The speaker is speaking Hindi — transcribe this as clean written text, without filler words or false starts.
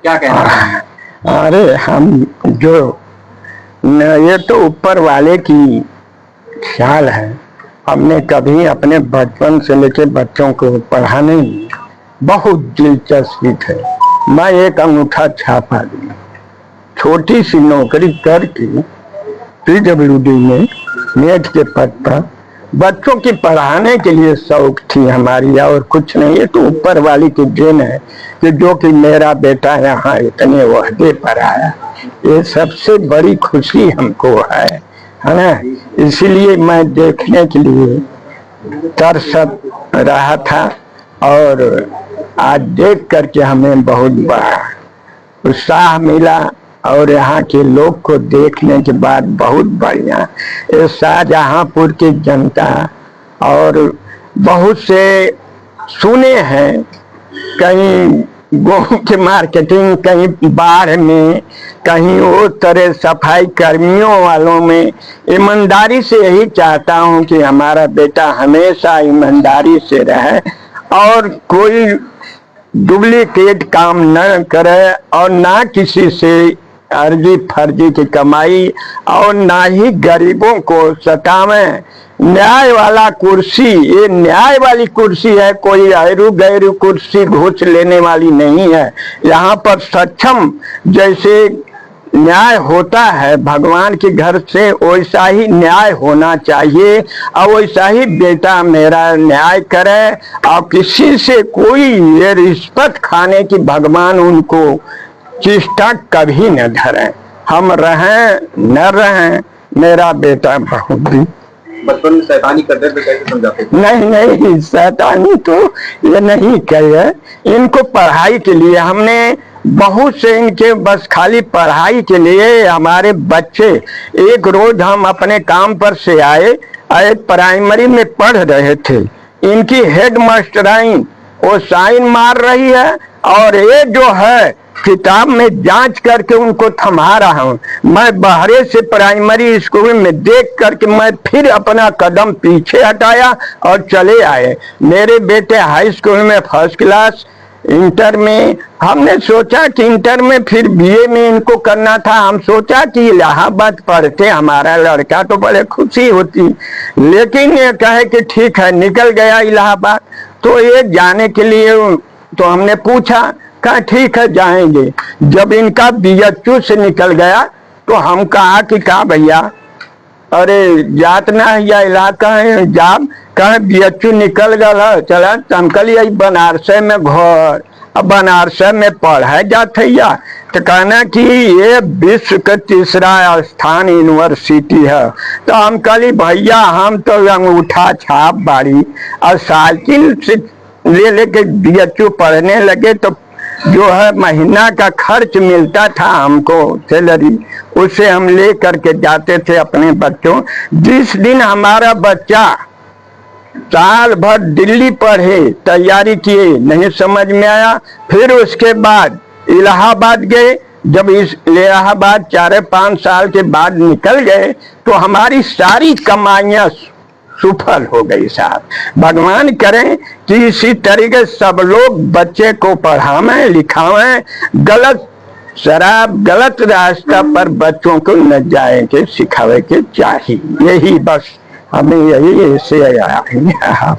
क्या कहना चाहेंगे? अरे हम जो ये तो ऊपर वाले की ख्याल है। हमने कभी अपने बचपन से लेकर बच्चों को पढ़ाने में बहुत दिलचस्पी है। मैं एक अंगूठा छाप आदमी, छोटी सी नौकरी करके PWD में नेट के पद पर बच्चों की पढ़ाने के लिए शौक थी हमारी, और कुछ नहीं। ये तो ऊपर वाली की देन है कि जो कि मेरा बेटा यहाँ इतने ओहदे पर आया, ये सबसे बड़ी खुशी हमको है ना। इसीलिए मैं देखने के लिए तरस रहा था, और आज देख करके हमें बहुत बड़ा उत्साह मिला। और यहाँ के लोग को देखने के बाद बहुत बढ़िया, ये शाहजहांपुर की जनता और बहुत से सुने हैं, कहीं गेहूं की मार्केटिंग, कहीं बाढ़ में, कहीं वो तरह सफाई कर्मियों वालों में। ईमानदारी से यही चाहता हूँ कि हमारा बेटा हमेशा ईमानदारी से रहे और कोई डुप्लीकेट काम न करे, और ना किसी से अर्जी फर्जी की कमाई, और ना ही गरीबों को सतावे। न्याय वाला कुर्सी, ये न्याय वाली कुर्सी है, कोई ऐरू गैरू कुर्सी घूस लेने वाली नहीं है। यहाँ पर सक्षम जैसे न्याय होता है भगवान के घर से, वैसा ही न्याय होना चाहिए, और वैसा ही बेटा मेरा न्याय करे, और किसी से कोई ये रिश्वत खाने की भगवान उनको चेष्टा कभी न धरे। हम रहें न रहें, मेरा बेटा बहुत भी बचपन में शैतानी करते थे, कैसे समझाते थे? नहीं, शैतानी तो ये नहीं करे। इनको पढ़ाई के लिए हमने बहुत से, इनके बस खाली पढ़ाई के लिए हमारे बच्चे। एक रोज हम अपने काम पर से आए, एक प्राइमरी में पढ़ रहे थे, इनकी हेड मास्टराइन वो साइन मार रही है, और ये जो है किताब में जांच करके उनको थमा रहा हूँ। मैं बाहरे से प्राइमरी स्कूल में देख करके मैं फिर अपना कदम पीछे हटाया और चले आए। मेरे बेटे हाई स्कूल में फर्स्ट क्लास, इंटर में हमने सोचा कि इंटर में फिर BA में इनको करना था। हम सोचा कि इलाहाबाद पढ़ते हमारा लड़का तो बड़े खुशी होती, लेकिन ये कहे कि ठीक है निकल गया इलाहाबाद। तो ये जाने के लिए तो हमने पूछा, कहा ठीक है जाएंगे। जब इनका BHU से निकल गया तो हम कहा कि कहा भैया, अरे जात ना या इलाका है जाब, कहा BHU निकल गया चला, अंकल यही बनारस में घर, अब बनारस में पढ़ा जाते या। तो कहना कि ये विश्व का तीसरा स्थान यूनिवर्सिटी है। तो हम कहली भैया हम तो अंगूठा छाप बाड़ी और साइकिल से ले लेके BHU पढ़ने लगे, तो जो है महीना का खर्च मिलता था हमको सैलरी, उसे हम ले करके जाते थे अपने बच्चों। जिस दिन हमारा बच्चा साल भर दिल्ली पढ़े, तैयारी किए, नहीं समझ में आया, फिर उसके बाद इलाहाबाद गए। जब इस इलाहाबाद 4-5 साल के बाद निकल गए तो हमारी सारी कमाइयां सुफल हो गई साहब। भगवान करें कि इसी तरीके सब लोग बच्चे को पढ़ावें लिखावें, गलत शराब गलत रास्ता पर बच्चों को न जाए के सिखावे के चाहिए। यही बस हमें यही से आया।